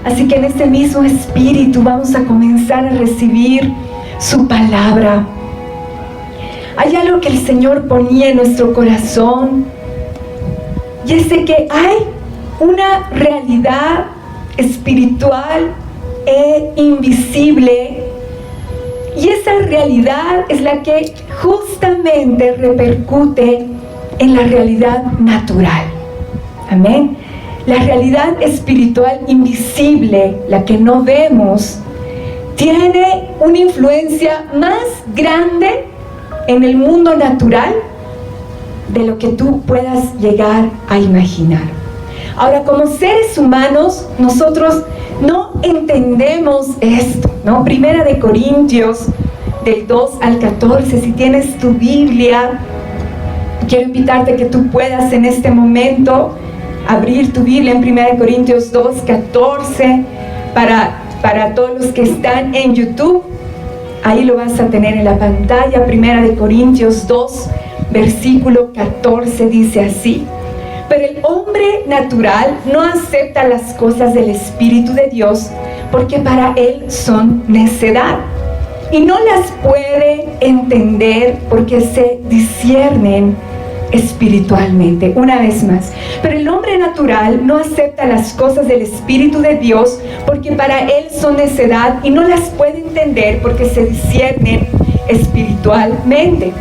Así que en este mismo espíritu vamos a comenzar a recibir su palabra. Hay algo que el Señor ponía en nuestro corazón, y es de que hay una realidad espiritual e invisible, y esa realidad es la que justamente repercute en la realidad natural. Amén. La realidad espiritual invisible, la que no vemos, tiene una influencia más grande en el mundo natural de lo que tú puedas llegar a imaginar. Ahora, como seres humanos, nosotros no entendemos esto, ¿no? Primera de Corintios, del 2 al 14, si tienes tu Biblia, quiero invitarte a que tú puedas en este momento abrir tu Biblia en 1 Corintios 2, 14, para todos los que están en YouTube. Ahí lo vas a tener en la pantalla. 1 Corintios 2, versículo 14, dice así: pero el hombre natural no acepta las cosas del Espíritu de Dios, porque para él son necedad, y no las puede entender porque se disciernen espiritualmente. Una vez más, pero el hombre natural no acepta las cosas del Espíritu de Dios, porque para él son necedad, y no las puede entender porque se disciernen espiritualmente.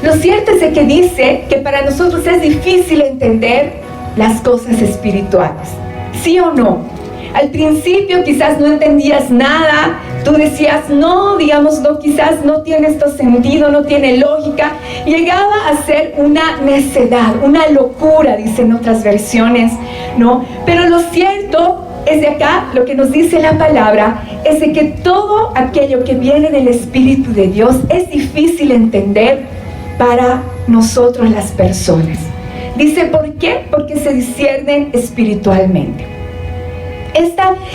Lo cierto es de que dice que para nosotros es difícil entender las cosas espirituales, ¿sí o no? Al principio quizás no entendías nada, tú decías, no, digamos, no, quizás no tiene esto sentido, no tiene lógica. Llegaba a ser una necedad, una locura, dicen otras versiones, ¿no? Pero lo cierto es de acá, lo que nos dice la palabra, es de que todo aquello que viene del Espíritu de Dios es difícil entender para nosotros las personas. Dice, ¿por qué? Porque se disciernen espiritualmente.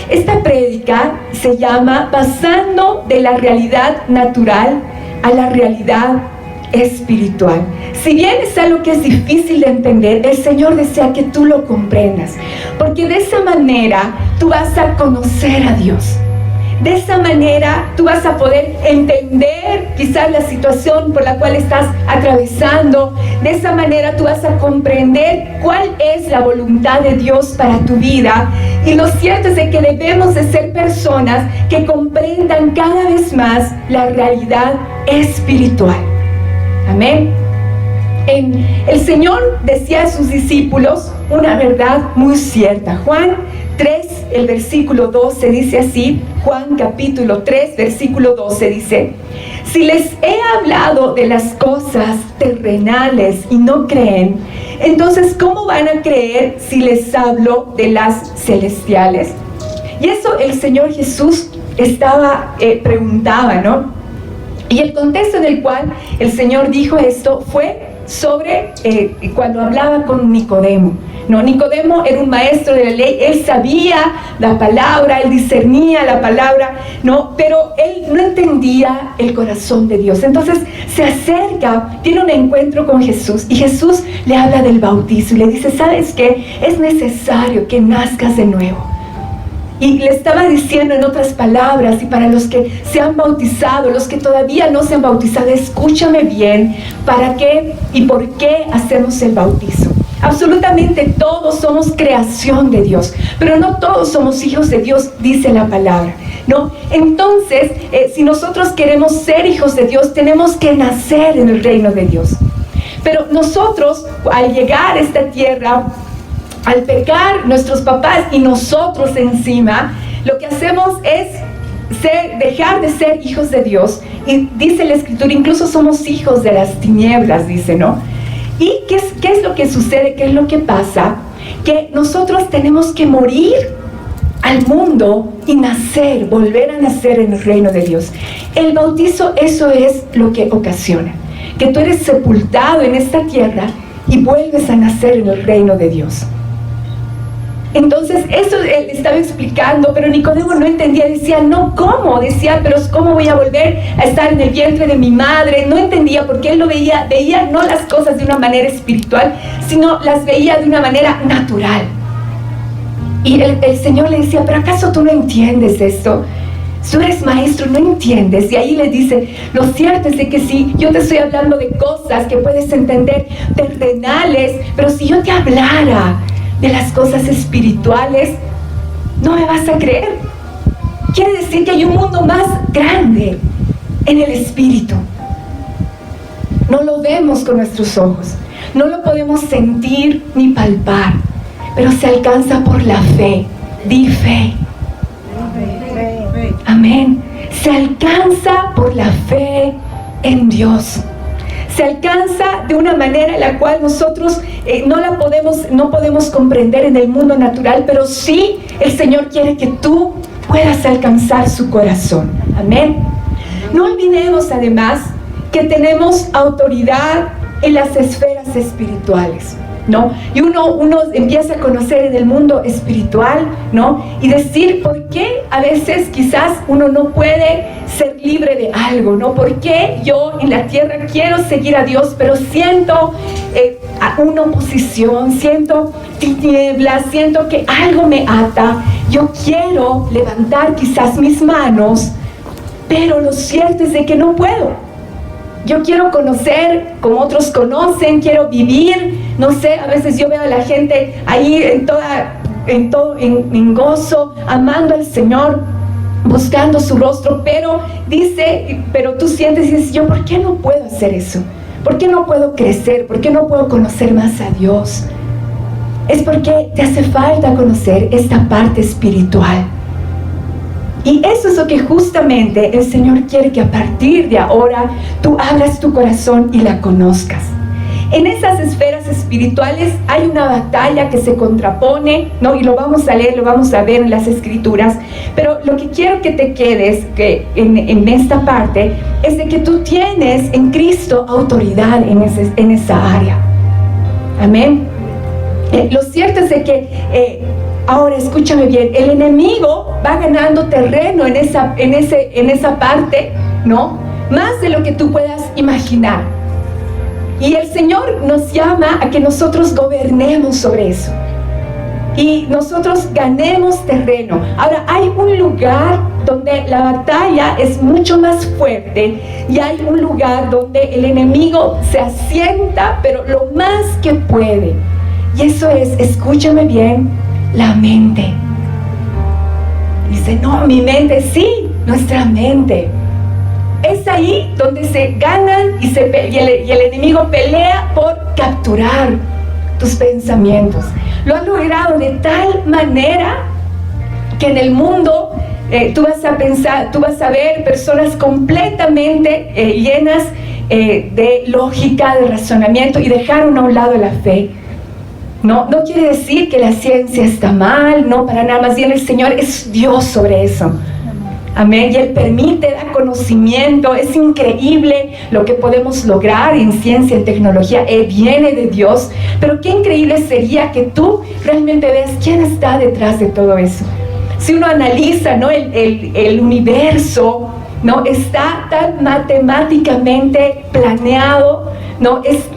Esta prédica se llama Pasando de la realidad natural a la realidad espiritual. Si bien es algo que es difícil de entender, el Señor desea que tú lo comprendas, porque de esa manera tú vas a conocer a Dios. De esa manera tú vas a poder entender quizás la situación por la cual estás atravesando. De esa manera tú vas a comprender cuál es la voluntad de Dios para tu vida. Y lo cierto es de que debemos de ser personas que comprendan cada vez más la realidad espiritual. Amén. El Señor decía a sus discípulos una verdad muy cierta. Juan 3, el versículo 12 dice así. Juan capítulo 3, versículo 12 dice: si les he hablado de las cosas terrenales y no creen, entonces ¿cómo van a creer si les hablo de las celestiales? Y eso el Señor Jesús preguntaba, ¿no? Y el contexto en el cual el Señor dijo esto fue sobre cuando hablaba con Nicodemo. No, Nicodemo era un maestro de la ley, él sabía la palabra, él discernía la palabra, no, pero él no entendía el corazón de Dios. Entonces se acerca, tiene un encuentro con Jesús, y Jesús le habla del bautizo y le dice, ¿sabes qué? Es necesario que nazcas de nuevo. Y le estaba diciendo en otras palabras, y para los que se han bautizado, los que todavía no se han bautizado, escúchame bien, ¿para qué y por qué hacemos el bautizo? Absolutamente todos somos creación de Dios, pero no todos somos hijos de Dios, dice la palabra, ¿no? Entonces, si nosotros queremos ser hijos de Dios, tenemos que nacer en el reino de Dios. Pero nosotros, al llegar a esta tierra, al pecar nuestros papás y nosotros encima, lo que hacemos es dejar de ser hijos de Dios. Y dice la Escritura, incluso somos hijos de las tinieblas, dice, ¿no? ¿Y qué es lo que sucede? ¿Qué es lo que pasa? Que nosotros tenemos que morir al mundo y nacer, volver a nacer en el reino de Dios. El bautizo, eso es lo que ocasiona, que tú eres sepultado en esta tierra y vuelves a nacer en el reino de Dios. Entonces, eso él estaba explicando, pero Nicodemo no entendía, decía, no, ¿cómo? Decía, pero ¿cómo voy a volver a estar en el vientre de mi madre? No entendía, porque él lo veía no las cosas de una manera espiritual, sino las veía de una manera natural. Y el Señor le decía, ¿pero acaso tú no entiendes esto? Tú eres maestro, no entiendes. Y ahí le dice, lo cierto es de que si yo te estoy hablando de cosas que puedes entender terrenales, pero si yo te hablara de las cosas espirituales, no me vas a creer. Quiere decir que hay un mundo más grande en el espíritu. No lo vemos con nuestros ojos, no lo podemos sentir ni palpar, pero se alcanza por la fe. Di fe. Amén. Se alcanza por la fe en Dios. Se alcanza de una manera en la cual nosotros no podemos comprender en el mundo natural, pero sí el Señor quiere que tú puedas alcanzar su corazón. Amén. No olvidemos además que tenemos autoridad en las esferas espirituales, ¿no? Y uno empieza a conocer en el mundo espiritual, ¿no? Y decir por qué a veces quizás uno no puede ser libre de algo, ¿no? ¿Por qué yo en la tierra quiero seguir a Dios, pero siento una oposición, siento tinieblas, siento que algo me ata? Yo quiero levantar quizás mis manos, pero lo cierto es de que no puedo. Yo quiero conocer como otros conocen, quiero vivir, no sé, a veces yo veo a la gente ahí en gozo, amando al Señor, buscando su rostro, pero tú sientes y dices, yo, ¿por qué no puedo hacer eso? ¿Por qué no puedo crecer? ¿Por qué no puedo conocer más a Dios? Es porque te hace falta conocer esta parte espiritual. Y eso es lo que justamente el Señor quiere, que a partir de ahora tú abras tu corazón y la conozcas. En esas esferas espirituales hay una batalla que se contrapone, ¿no? Y lo vamos a leer, lo vamos a ver en las Escrituras. Pero lo que quiero que te quedes en esta parte es de que tú tienes en Cristo autoridad en esa área. Amén. Lo cierto es de que ahora escúchame bien, el enemigo va ganando terreno en esa parte, ¿no? Más de lo que tú puedas imaginar. Y el Señor nos llama a que nosotros gobernemos sobre eso. Y nosotros ganemos terreno. Ahora, hay un lugar donde la batalla es mucho más fuerte y hay un lugar donde el enemigo se asienta, pero lo más que puede. Y eso es, escúchame bien, la mente. Dice, no, mi mente, sí, nuestra mente. Es ahí donde se ganan y el enemigo pelea por capturar tus pensamientos. Lo han logrado de tal manera que en el mundo tú vas a ver personas completamente llenas de lógica, de razonamiento, y dejaron a un lado la fe. No quiere decir que la ciencia está mal, no, para nada, más bien el Señor es Dios sobre eso. Amén. Y Él permite, da conocimiento. Es increíble lo que podemos lograr en ciencia, en tecnología. Viene de Dios. Pero qué increíble sería que tú realmente veas quién está detrás de todo eso. Si uno analiza, ¿no? el universo, ¿no? Está tan matemáticamente planeado, ¿no? Es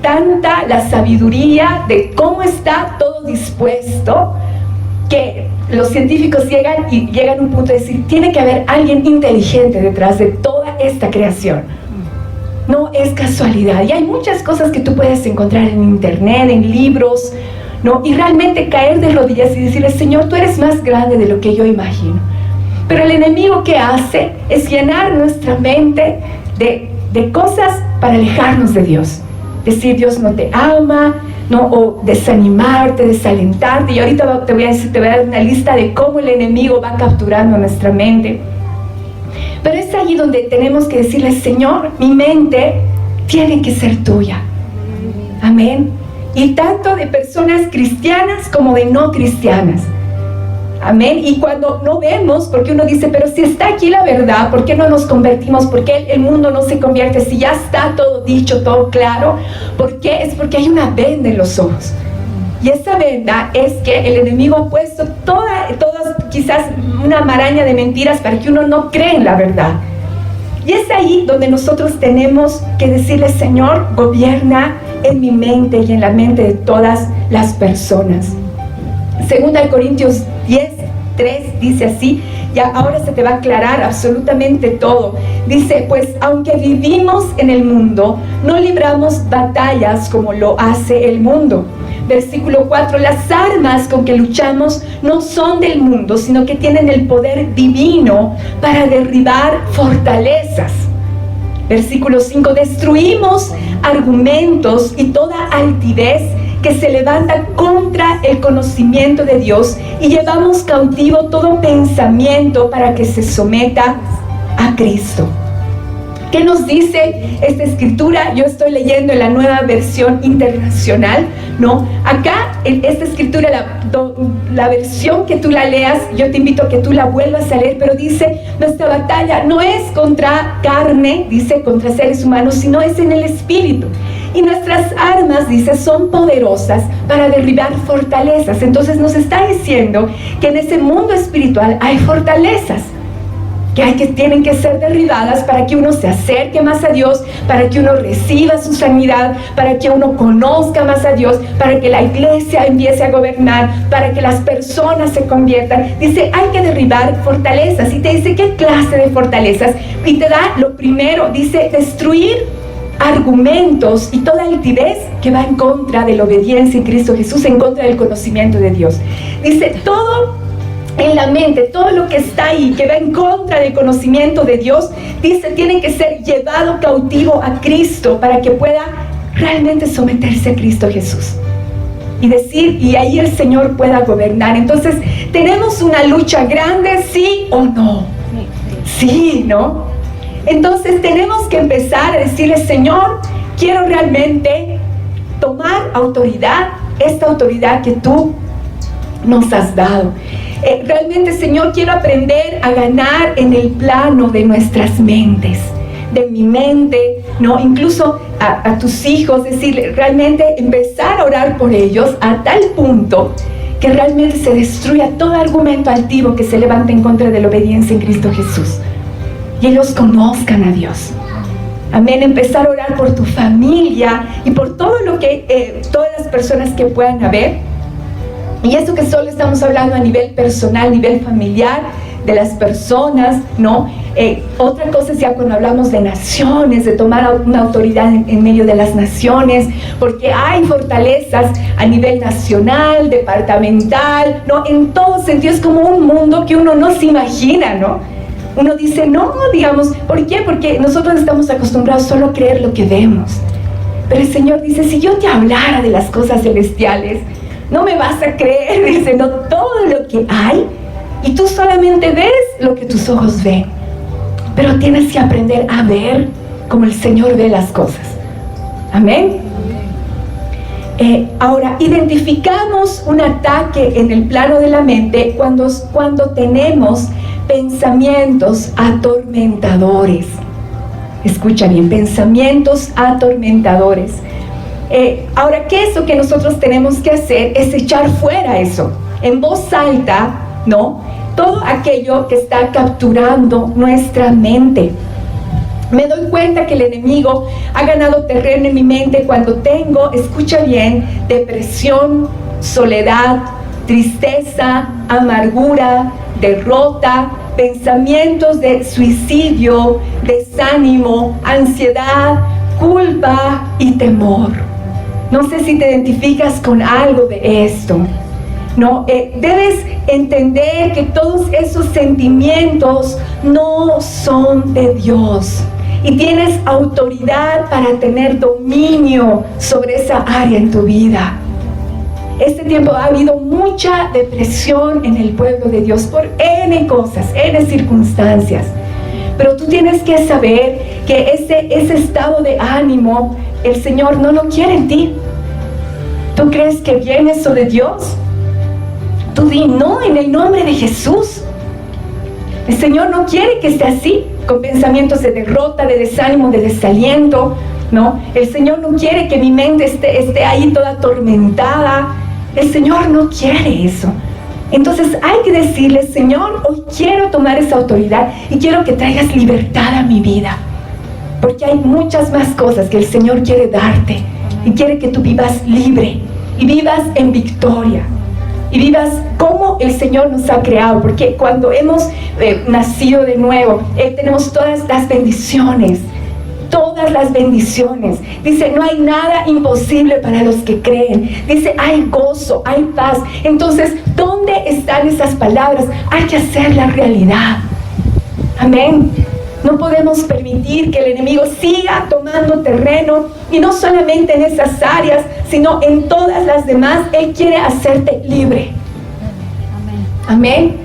tanta la sabiduría de cómo está todo dispuesto, que los científicos llegan a un punto de decir, tiene que haber alguien inteligente detrás de toda esta creación. No es casualidad. Y hay muchas cosas que tú puedes encontrar en internet, en libros, ¿no? Y realmente caer de rodillas y decirle, Señor, tú eres más grande de lo que yo imagino. Pero el enemigo, ¿qué hace? Es llenar nuestra mente de cosas para alejarnos de Dios. Decir, Dios no te ama, ¿no? O desanimarte, desalentarte. Y ahorita te voy a dar una lista de cómo el enemigo va capturando nuestra mente. Pero es allí donde tenemos que decirle, Señor, mi mente tiene que ser tuya. Amén. Y tanto de personas cristianas como de no cristianas. Amén. Y cuando no vemos, porque uno dice, pero si está aquí la verdad, ¿por qué no nos convertimos? ¿Por qué el mundo no se convierte? Si ya está todo dicho, todo claro. ¿Por qué? Es porque hay una venda en los ojos. Y esa venda es que el enemigo ha puesto todas quizás una maraña de mentiras para que uno no cree en la verdad. Y es ahí donde nosotros tenemos que decirle, Señor, gobierna en mi mente y en la mente de todas las personas. 2 Corintios 10:3 dice así, ya ahora se te va a aclarar absolutamente todo. Dice, pues aunque vivimos en el mundo, no libramos batallas como lo hace el mundo. Versículo 4, las armas con que luchamos no son del mundo, sino que tienen el poder divino para derribar fortalezas. Versículo 5, destruimos argumentos y toda altivez que se levanta contra el conocimiento de Dios y llevamos cautivo todo pensamiento para que se someta a Cristo. ¿Qué nos dice esta escritura? Yo estoy leyendo en la Nueva Versión Internacional, ¿no? Acá, en esta escritura, la versión que tú la leas, yo te invito a que tú la vuelvas a leer, pero dice, nuestra batalla no es contra carne, dice, contra seres humanos, sino es en el Espíritu. Y nuestras armas, dice, son poderosas para derribar fortalezas. Entonces nos está diciendo que en ese mundo espiritual hay fortalezas que tienen que ser derribadas para que uno se acerque más a Dios, para que uno reciba su sanidad, para que uno conozca más a Dios, para que la iglesia empiece a gobernar, para que las personas se conviertan. Dice, hay que derribar fortalezas. Y te dice, ¿qué clase de fortalezas? Y te da lo primero, dice, destruir argumentos y toda altivez que va en contra de la obediencia en Cristo Jesús, en contra del conocimiento de Dios. Dice, todo en la mente, todo lo que está ahí, que va en contra del conocimiento de Dios, dice, tiene que ser llevado cautivo a Cristo para que pueda realmente someterse a Cristo Jesús. Y decir, y ahí el Señor pueda gobernar. Entonces, ¿tenemos una lucha grande, sí o no? Sí, ¿no? Entonces tenemos que empezar a decirle, Señor, quiero realmente tomar autoridad, esta autoridad que tú nos has dado. Realmente, Señor, quiero aprender a ganar en el plano de nuestras mentes, de mi mente, ¿no? Incluso a tus hijos, decirle, realmente empezar a orar por ellos a tal punto que realmente se destruya todo argumento altivo que se levante en contra de la obediencia en Cristo Jesús. Y ellos conozcan a Dios. Amén. Empezar a orar por tu familia y por todo lo que, todas las personas que puedan haber. Y esto que solo estamos hablando a nivel personal, a nivel familiar, de las personas, ¿no? Otra cosa es ya cuando hablamos de naciones, de tomar una autoridad en medio de las naciones, porque hay fortalezas a nivel nacional, departamental, ¿no? En todo sentido es como un mundo que uno no se imagina, ¿no? Uno dice, no, digamos, ¿por qué? Porque nosotros estamos acostumbrados solo a creer lo que vemos. Pero el Señor dice, si yo te hablara de las cosas celestiales, no me vas a creer, dice, no, todo lo que hay, y tú solamente ves lo que tus ojos ven. Pero tienes que aprender a ver como el Señor ve las cosas. Amén. Ahora, identificamos un ataque en el plano de la mente cuando tenemos pensamientos atormentadores. Escucha bien, pensamientos atormentadores. Ahora, ¿qué es lo que nosotros tenemos que hacer? Es echar fuera eso, en voz alta, ¿no? Todo aquello que está capturando nuestra mente. Me doy cuenta que el enemigo ha ganado terreno en mi mente cuando tengo, escucha bien, depresión, soledad, tristeza, amargura, derrota, pensamientos de suicidio, desánimo, ansiedad, culpa y temor. No sé si te identificas con algo de esto. No, debes entender que todos esos sentimientos no son de Dios. Y tienes autoridad para tener dominio sobre esa área en tu vida. Este tiempo ha habido mucha depresión en el pueblo de Dios por N cosas, N circunstancias. Pero tú tienes que saber que ese estado de ánimo, el Señor no lo quiere en ti. ¿Tú crees que viene eso de Dios? Tú di no en el nombre de Jesús. El Señor no quiere que esté así, con pensamientos de derrota, de desánimo, de desaliento, ¿no? El Señor no quiere que mi mente esté ahí toda atormentada. El Señor no quiere eso. Entonces hay que decirle, Señor, hoy quiero tomar esa autoridad y quiero que traigas libertad a mi vida. Porque hay muchas más cosas que el Señor quiere darte y quiere que tú vivas libre y vivas en victoria. y vivas como el Señor nos ha creado, porque cuando hemos nacido de nuevo, tenemos todas las bendiciones. Todas las bendiciones. Dice, no hay nada imposible para los que creen. Dice, hay gozo, hay paz. Entonces, ¿dónde están esas palabras? Hay que hacerlas realidad. Amén. No podemos permitir que el enemigo siga tomando terreno, y no solamente en esas áreas, sino en todas las demás. Él quiere hacerte libre. Amén.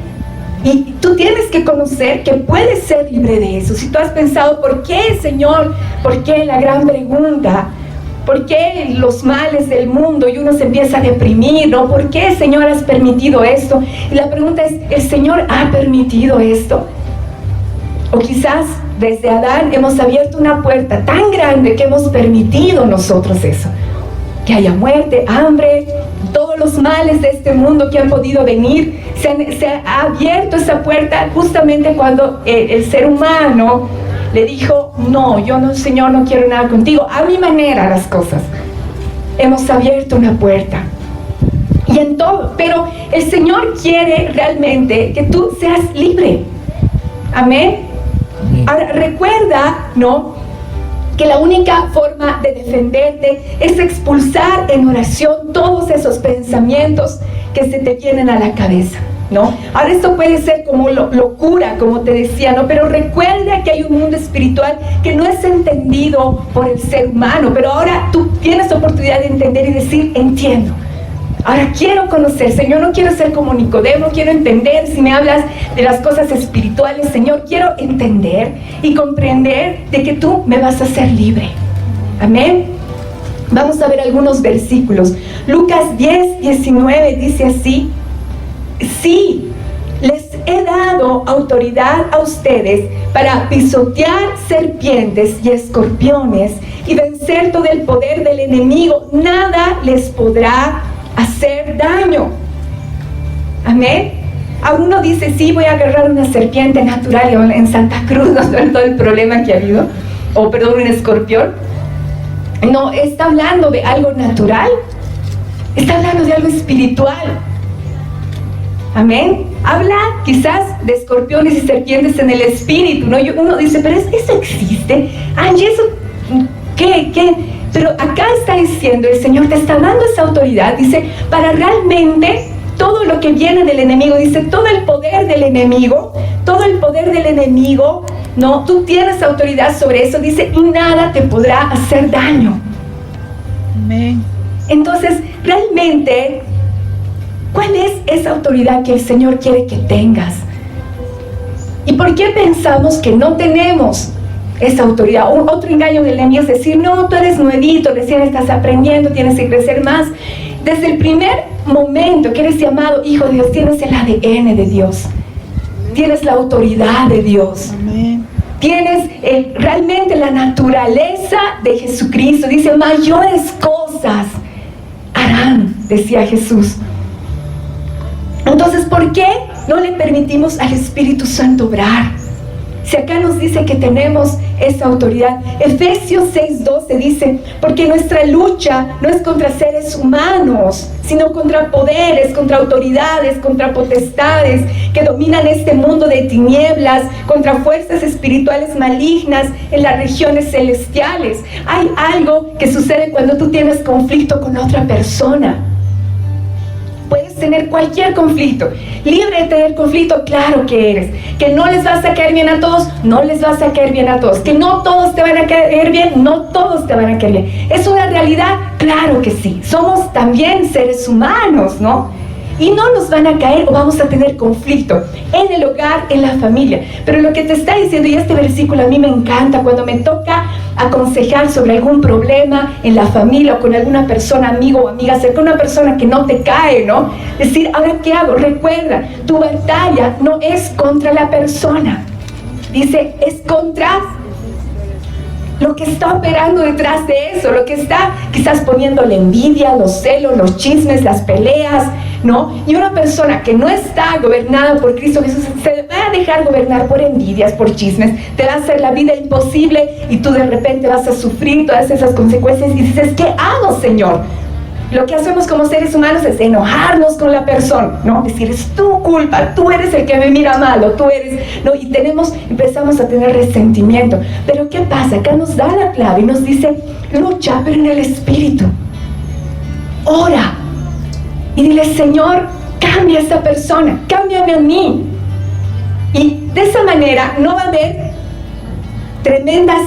Y tú tienes que conocer que puedes ser libre de eso. Si tú has pensado, ¿por qué, Señor? ¿Por qué? La gran pregunta. ¿Por qué los males del mundo? Y uno se empieza a deprimir, ¿no? ¿Por qué, Señor, has permitido esto? Y la pregunta es, ¿el Señor ha permitido esto? O quizás desde Adán hemos abierto una puerta tan grande que hemos permitido nosotros eso. Que haya muerte, hambre, todos los males de este mundo que han podido venir. Se ha abierto esa puerta justamente cuando el ser humano le dijo, no, yo no, Señor, no quiero nada contigo, a mi manera las cosas. Hemos abierto una puerta. Y en todo, pero el Señor quiere realmente que tú seas libre. Amén. Ahora, recuerda, ¿no?, que la única forma de defenderte es expulsar en oración todos esos pensamientos que se te vienen a la cabeza, ¿no? Ahora, esto puede ser como locura, como te decía, ¿no? Pero recuerda que hay un mundo espiritual que no es entendido por el ser humano, pero ahora tú tienes oportunidad de entender y decir, entiendo. Ahora quiero conocer, Señor, no quiero ser como Nicodemo, quiero entender. Si me hablas de las cosas espirituales, Señor, quiero entender y comprender de que tú me vas a hacer libre. Amén. Vamos a ver algunos versículos. Lucas 10:19 dice así: sí, les he dado autoridad a ustedes para pisotear serpientes y escorpiones y vencer todo el poder del enemigo. Nada les podrá hacer daño. Amén. A uno dice, sí, voy a agarrar una serpiente natural en Santa Cruz, no saben todo el problema que ha habido, o perdón, un escorpión. No, está hablando de algo natural, está hablando de algo espiritual. Amén. Habla quizás de escorpiones y serpientes en el espíritu, ¿no? Uno dice, pero ¿eso existe? Ay, ¿eso qué? Pero acá está diciendo, el Señor te está dando esa autoridad, dice, para realmente todo lo que viene del enemigo, dice, todo el poder del enemigo, no, tú tienes autoridad sobre eso, dice, y nada te podrá hacer daño. Amén. Entonces, realmente, ¿cuál es esa autoridad que el Señor quiere que tengas? ¿Y por qué pensamos que no tenemos esa autoridad? Otro engaño del enemigo es decir, no, tú eres nuevito, recién estás aprendiendo, tienes que crecer más. Desde el primer momento que eres llamado hijo de Dios, tienes el ADN de Dios, tienes la autoridad de Dios. Amén. Tienes realmente la naturaleza de Jesucristo. Dice, mayores cosas harán, decía Jesús. Entonces, ¿por qué no le permitimos al Espíritu Santo obrar? Si acá nos dice que tenemos esa autoridad. Efesios 6:12 dice, porque nuestra lucha no es contra seres humanos, sino contra poderes, contra autoridades, contra potestades que dominan este mundo de tinieblas, contra fuerzas espirituales malignas en las regiones celestiales. Hay algo que sucede cuando tú tienes conflicto con otra persona. Puedes tener cualquier conflicto, libre de tener conflicto, claro que eres. Que no les vas a caer bien a todos, no les vas a caer bien a todos. Que no todos te van a caer bien, no todos te van a caer bien. ¿Es una realidad? Claro que sí. Somos también seres humanos, ¿no? Y no nos van a caer o vamos a tener conflicto en el hogar, en la familia. Pero lo que te está diciendo, y este versículo a mí me encanta, cuando me toca aconsejar sobre algún problema en la familia o con alguna persona, amigo o amiga, cerca de una persona que no te cae, ¿no? Decir, ¿ahora qué hago? Recuerda, tu batalla no es contra la persona. Dice, es contra lo que está operando detrás de eso, lo que está quizás poniendo la envidia, los celos, los chismes, las peleas, ¿no? Y una persona que no está gobernada por Cristo Jesús se va a dejar gobernar por envidias, por chismes, te va a hacer la vida imposible y tú de repente vas a sufrir todas esas consecuencias y dices, ¿qué hago, Señor? Lo que hacemos como seres humanos es enojarnos con la persona, ¿no? Decir, es tu culpa, tú eres el que me mira mal, o tú eres, ¿no? Y empezamos a tener resentimiento. Pero ¿qué pasa? Acá nos da la clave y nos dice, lucha, pero en el Espíritu. Ora. Y dile, Señor, cambia a esta persona, cámbiame a mí. Y de esa manera no va a haber tremendas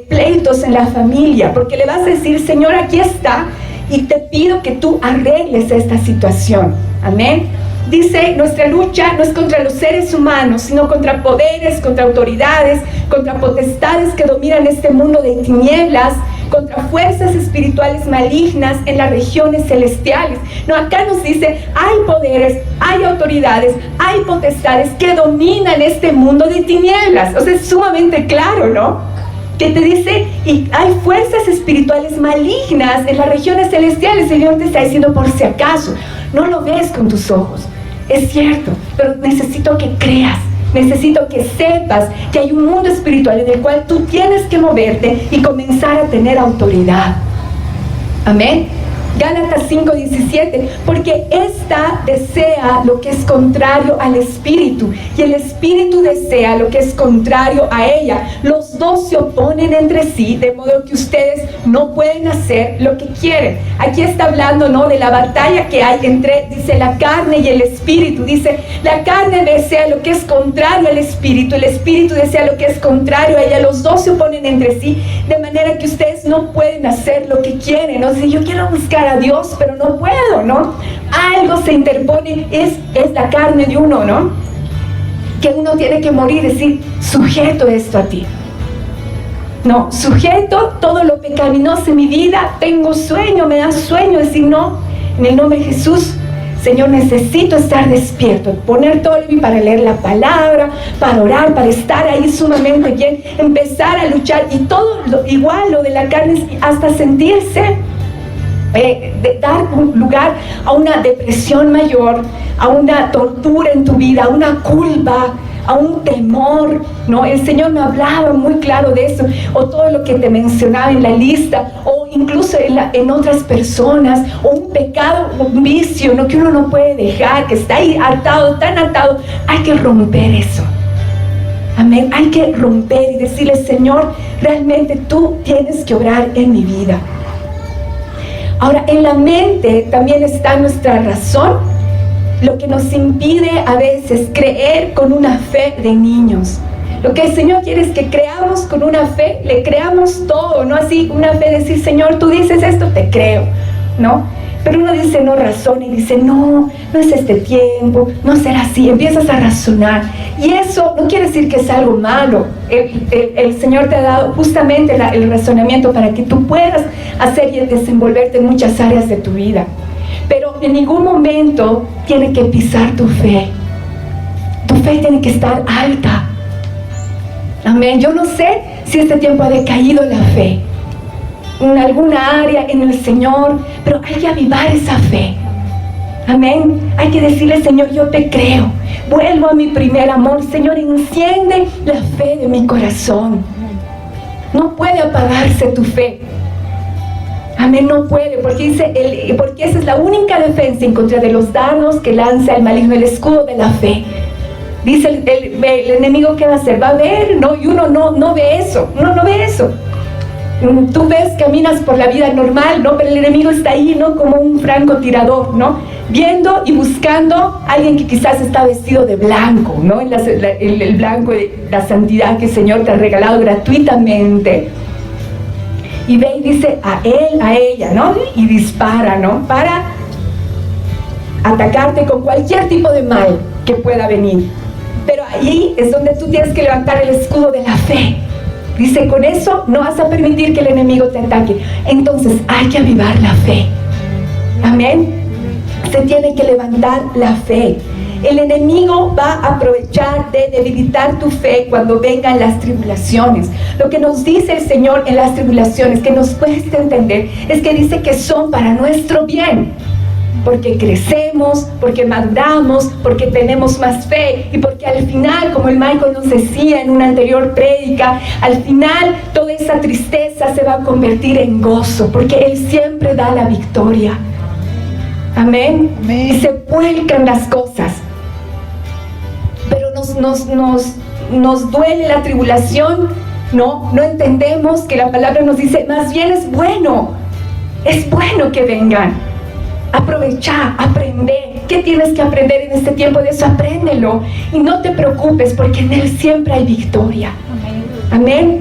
pleitos en la familia, porque le vas a decir, Señor, aquí está, y te pido que tú arregles esta situación. Amén. Dice, nuestra lucha no es contra los seres humanos, sino contra poderes, contra autoridades, contra potestades que dominan este mundo de tinieblas, contra fuerzas espirituales malignas en las regiones celestiales. No, acá nos dice, hay poderes, hay autoridades, hay potestades que dominan este mundo de tinieblas. O sea, es sumamente claro, ¿no? Que te dice, y hay fuerzas espirituales malignas en las regiones celestiales. El Señor te está diciendo, por si acaso, no lo ves con tus ojos, es cierto, pero necesito que creas, necesito que sepas que hay un mundo espiritual en el cual tú tienes que moverte y comenzar a tener autoridad. Amén. Gálatas 5:17, porque ésta desea lo que es contrario al Espíritu, y el Espíritu desea lo que es contrario a ella. Los dos se oponen entre sí, de modo que ustedes no pueden hacer lo que quieren. Aquí está hablando, ¿no?, de la batalla que hay entre, dice, la carne y el Espíritu. Dice, la carne desea lo que es contrario al Espíritu, el Espíritu desea lo que es contrario a ella. Los dos se oponen entre sí, de manera que ustedes no pueden hacer lo que quieren. ¿No? Si yo quiero buscar a Dios, pero no puedo, ¿no? Algo se interpone, es la carne de uno, ¿no? Que uno tiene que morir, decir, sujeto esto a ti. No, sujeto todo lo pecaminoso en mi vida, tengo sueño, me da sueño, decir, no, en el nombre de Jesús, Señor, necesito estar despierto, poner todo en mí para leer la palabra, para orar, para estar ahí sumamente bien, empezar a luchar, y todo igual lo de la carne es hasta sentirse, de dar un lugar a una depresión mayor, a una tortura en tu vida, a una culpa, a un temor, ¿no? El Señor me hablaba muy claro de eso, o todo lo que te mencionaba en la lista, o incluso en otras personas, o un pecado, un vicio, ¿no?, que uno no puede dejar, que está ahí atado, tan atado. Hay que romper eso. Amén. Hay que romper y decirle, Señor, realmente tú tienes que obrar en mi vida. Ahora, en la mente también está nuestra razón, lo que nos impide a veces creer con una fe de niños. Lo que el Señor quiere es que creamos con una fe, le creamos todo, no así una fe de decir, Señor, tú dices esto, te creo, ¿no? Pero uno dice, no razona, y dice, no es este tiempo, no será así, empiezas a razonar. Y eso no quiere decir que es algo malo. El Señor te ha dado justamente el razonamiento para que tú puedas hacer y desenvolverte en muchas áreas de tu vida. Pero en ningún momento tiene que pisar tu fe. Tu fe tiene que estar alta. Amén. Yo no sé si este tiempo ha decaído la fe en alguna área en el Señor, pero hay que avivar esa fe. Amén. Hay que decirle, Señor, yo te creo, vuelvo a mi primer amor. Señor, enciende la fe de mi corazón. No puede apagarse tu fe. Amén, no puede, porque esa es la única defensa en contra de los dardos que lanza el maligno, el escudo de la fe. Dice el enemigo, ¿qué va a hacer? Va a ver, ¿no? Y uno no ve eso, no ve eso. Tú ves, caminas por la vida normal, ¿no? Pero el enemigo está ahí, ¿no? Como un francotirador, ¿no? Viendo y buscando a alguien que quizás está vestido de blanco, ¿no? El blanco de la santidad que el Señor te ha regalado gratuitamente. Y ve y dice a él, a ella, ¿no? Y dispara, ¿no? Para atacarte con cualquier tipo de mal que pueda venir. Pero ahí es donde tú tienes que levantar el escudo de la fe. Dice, con eso no vas a permitir que el enemigo te ataque. Entonces hay que avivar la fe. Amén. Se tiene que levantar la fe. El enemigo va a aprovechar de debilitar tu fe cuando vengan las tribulaciones. Lo que nos dice el Señor en las tribulaciones, que nos cuesta entender, es que dice que son para nuestro bien. Porque crecemos, porque maduramos, porque tenemos más fe, y porque al final, como el Michael nos decía en una anterior prédica, al final toda esa tristeza se va a convertir en gozo, porque Él siempre da la victoria. Amén. Amén. Y se vuelcan las cosas. Pero nos duele la tribulación. No entendemos que la palabra nos dice, más bien es bueno que vengan. Aprovechar, aprender. ¿Qué tienes que aprender en este tiempo? De eso apréndelo. Y no te preocupes, porque en Él siempre hay victoria. Amén.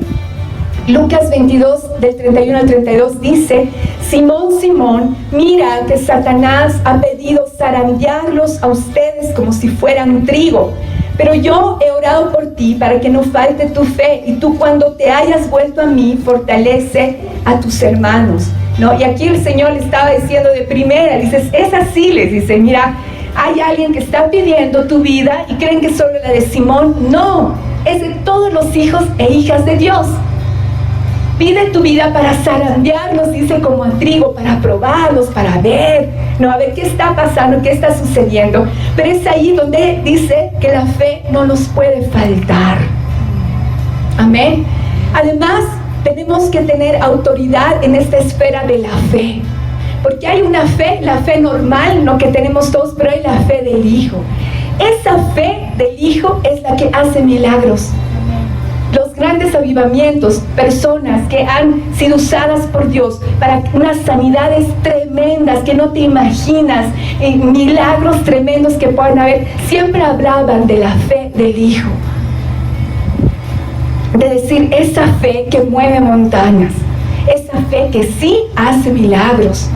Lucas 22, del 31 al 32 dice, Simón, Simón, mira que Satanás ha pedido zarandearlos a ustedes como si fueran trigo. Pero yo he orado por ti para que no falte tu fe, y tú, cuando te hayas vuelto a mí, fortalece a tus hermanos. ¿No? Y aquí el Señor le estaba diciendo de primera, dices, es así, les dice, mira, hay alguien que está pidiendo tu vida y creen que es solo la de Simón. No, es de todos los hijos e hijas de Dios. Pide tu vida para zarandearlos, dice, como a trigo, para probarlos, para ver, no, a ver qué está pasando, qué está sucediendo. Pero es ahí donde dice que la fe no nos puede faltar. Amén. Además, tenemos que tener autoridad en esta esfera de la fe. Porque hay una fe, la fe normal, no, que tenemos todos, pero hay la fe del Hijo. Esa fe del Hijo es la que hace milagros. Los grandes avivamientos, personas que han sido usadas por Dios para unas sanidades tremendas que no te imaginas, milagros tremendos que puedan haber, siempre hablaban de la fe del Hijo. De decir, esa fe que mueve montañas, esa fe que sí hace milagros,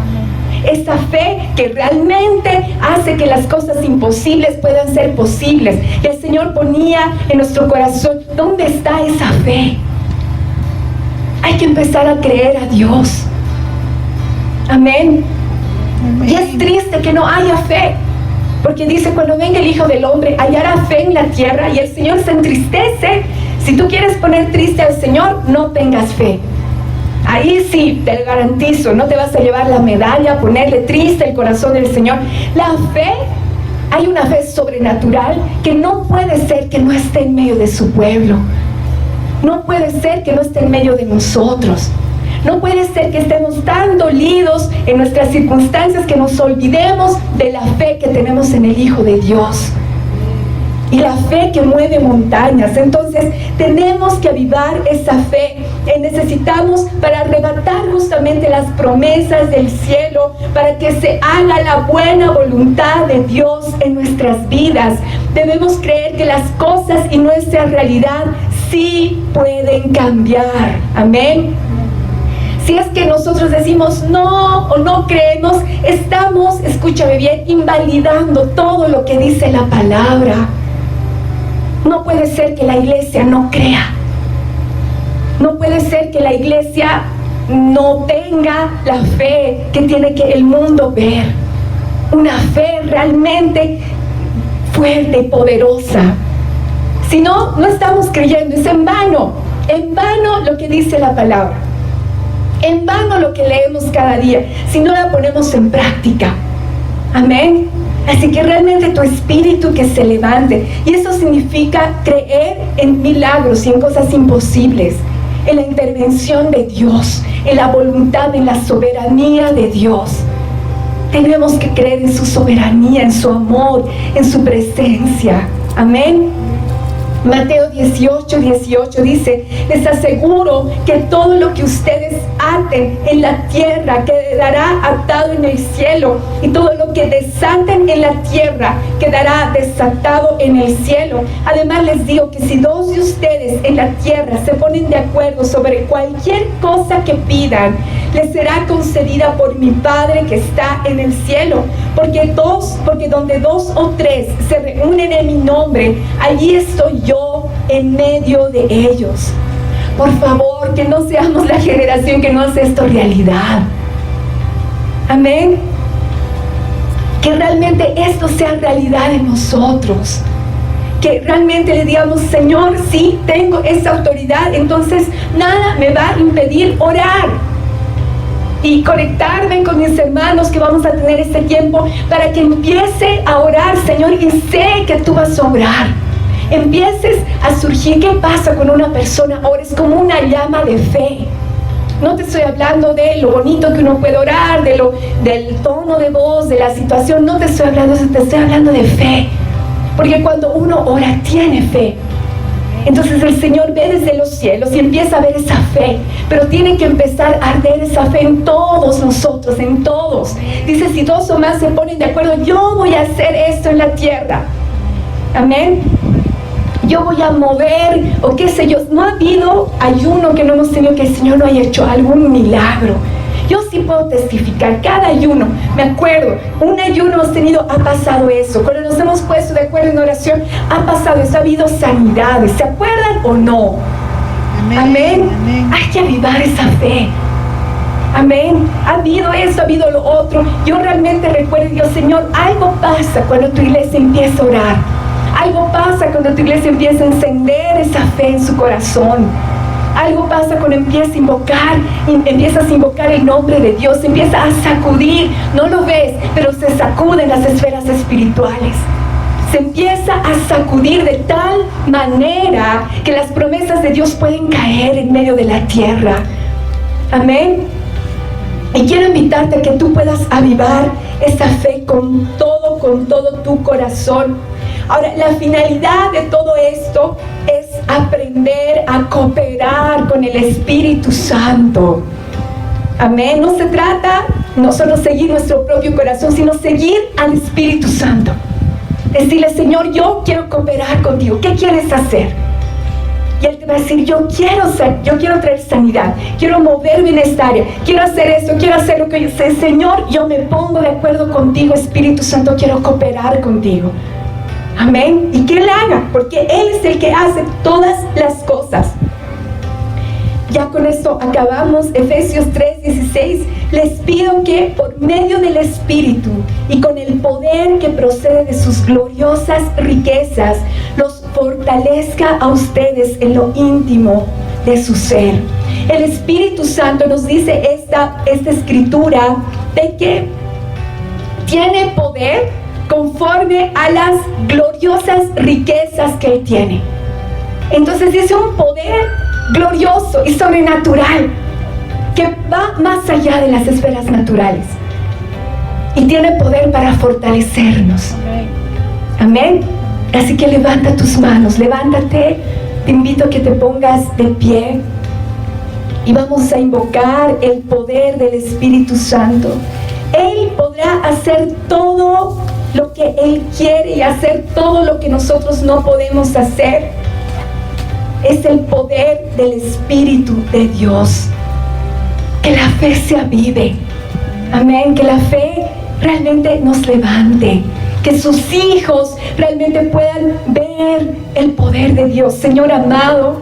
esa fe que realmente hace que las cosas imposibles puedan ser posibles. Y el Señor ponía en nuestro corazón, ¿dónde está esa fe? Hay que empezar a creer a Dios. Amén. Y es triste que no haya fe, porque dice, cuando venga el Hijo del Hombre, hallará fe en la tierra, y el Señor se entristece. Si tú quieres poner triste al Señor, no tengas fe. Ahí sí, te lo garantizo, no te vas a llevar la medalla, ponerle triste el corazón del Señor. La fe, hay una fe sobrenatural que no puede ser que no esté en medio de su pueblo. No puede ser que no esté en medio de nosotros. No puede ser que estemos tan dolidos en nuestras circunstancias que nos olvidemos de la fe que tenemos en el Hijo de Dios. Y la fe que mueve montañas. Entonces tenemos que avivar esa fe. Necesitamos, para arrebatar justamente las promesas del cielo, para que se haga la buena voluntad de Dios en nuestras vidas, debemos creer que las cosas y nuestra realidad sí pueden cambiar. Amén. Si es que nosotros decimos no o no creemos, estamos, escúchame bien, invalidando todo lo que dice la palabra. No puede ser que la iglesia no crea. No puede ser que la iglesia no tenga la fe que tiene que el mundo ver. Una fe realmente fuerte y poderosa. Si no, no estamos creyendo. Es en vano lo que dice la palabra. En vano lo que leemos cada día, si no la ponemos en práctica. Amén. Así que realmente tu espíritu que se levante, y eso significa creer en milagros y en cosas imposibles, en la intervención de Dios, en la voluntad, en la soberanía de Dios. Tenemos que creer en su soberanía, en su amor, en su presencia. Amén. Mateo 18 dice, les aseguro que todo lo que ustedes aten en la tierra quedará atado en el cielo, y todo lo que desaten en la tierra quedará desatado en el cielo. Además les digo que si dos de ustedes en la tierra se ponen de acuerdo sobre cualquier cosa que pidan, les será concedida por mi Padre que está en el cielo. Porque donde dos o tres se reúnen en mi nombre, allí estoy yo en medio de ellos. Por favor, que no seamos la generación que no hace esto realidad. Amén. Que realmente esto sea realidad en nosotros. Que realmente le digamos, Señor, sí, tengo esa autoridad, entonces nada me va a impedir orar y conectarme con mis hermanos, que vamos a tener este tiempo para que empiece a orar, Señor, y sé que tú vas a orar. Empieces a surgir. ¿Qué pasa con una persona ahora? Es como una llama de fe. No te estoy hablando de lo bonito que uno puede orar, del tono de voz, de la situación. No te estoy hablando de eso, te estoy hablando de fe. Porque cuando uno ora, tiene fe. Entonces el Señor ve desde los cielos y empieza a ver esa fe. Pero tiene que empezar a arder esa fe en todos nosotros, en todos. Dice, si 2 o más se ponen de acuerdo, yo voy a hacer esto en la tierra. Amén. Yo voy a mover, o qué sé yo. No ha habido ayuno que no hemos tenido que el Señor no haya hecho algún milagro. Yo sí puedo testificar, cada ayuno, me acuerdo, un ayuno hemos tenido, ha pasado eso. Cuando nos hemos puesto de acuerdo en oración, ha pasado eso, ha habido sanidades. ¿Se acuerdan o no? Amén. Amén. Amén. Hay que avivar esa fe. Amén. Ha habido eso, ha habido lo otro. Yo realmente recuerdo, Dios, Señor, algo pasa cuando tu iglesia empieza a orar. Algo pasa cuando tu iglesia empieza a encender esa fe en su corazón. Algo pasa cuando empiezas a invocar el nombre de Dios, empieza a sacudir, no lo ves, pero se sacuden las esferas espirituales. Se empieza a sacudir de tal manera que las promesas de Dios pueden caer en medio de la tierra. Amén. Y quiero invitarte a que tú puedas avivar esa fe con todo tu corazón. Ahora, la finalidad de todo esto es aprender a cooperar con el Espíritu Santo. Amén. No se trata no solo seguir nuestro propio corazón, sino seguir al Espíritu Santo. Decirle, Señor, yo quiero cooperar contigo. ¿Qué quieres hacer? Y Él te va a decir, yo quiero traer sanidad, quiero moverme en esta área, quiero hacer esto, quiero hacer lo que yo sé. Señor, yo me pongo de acuerdo contigo, Espíritu Santo, quiero cooperar contigo. Amén. Y que Él haga, porque Él es el que hace todas las cosas. Ya con esto acabamos. Efesios 3:16. Les pido que por medio del Espíritu y con el poder que procede de sus gloriosas riquezas, los fortalezca a ustedes en lo íntimo de su ser. El Espíritu Santo nos dice esta escritura de que tiene poder conforme a las gloriosas riquezas que Él tiene. Entonces dice un poder glorioso y sobrenatural que va más allá de las esferas naturales y tiene poder para fortalecernos. Amén. Así que levanta tus manos, levántate, te invito a que te pongas de pie y vamos a invocar el poder del Espíritu Santo. Él podrá hacer todo lo que Él quiere y hacer todo lo que nosotros no podemos hacer. Es el poder del Espíritu de Dios. Que la fe se avive. Amén. Que la fe realmente nos levante. Que sus hijos realmente puedan ver el poder de Dios. Señor amado,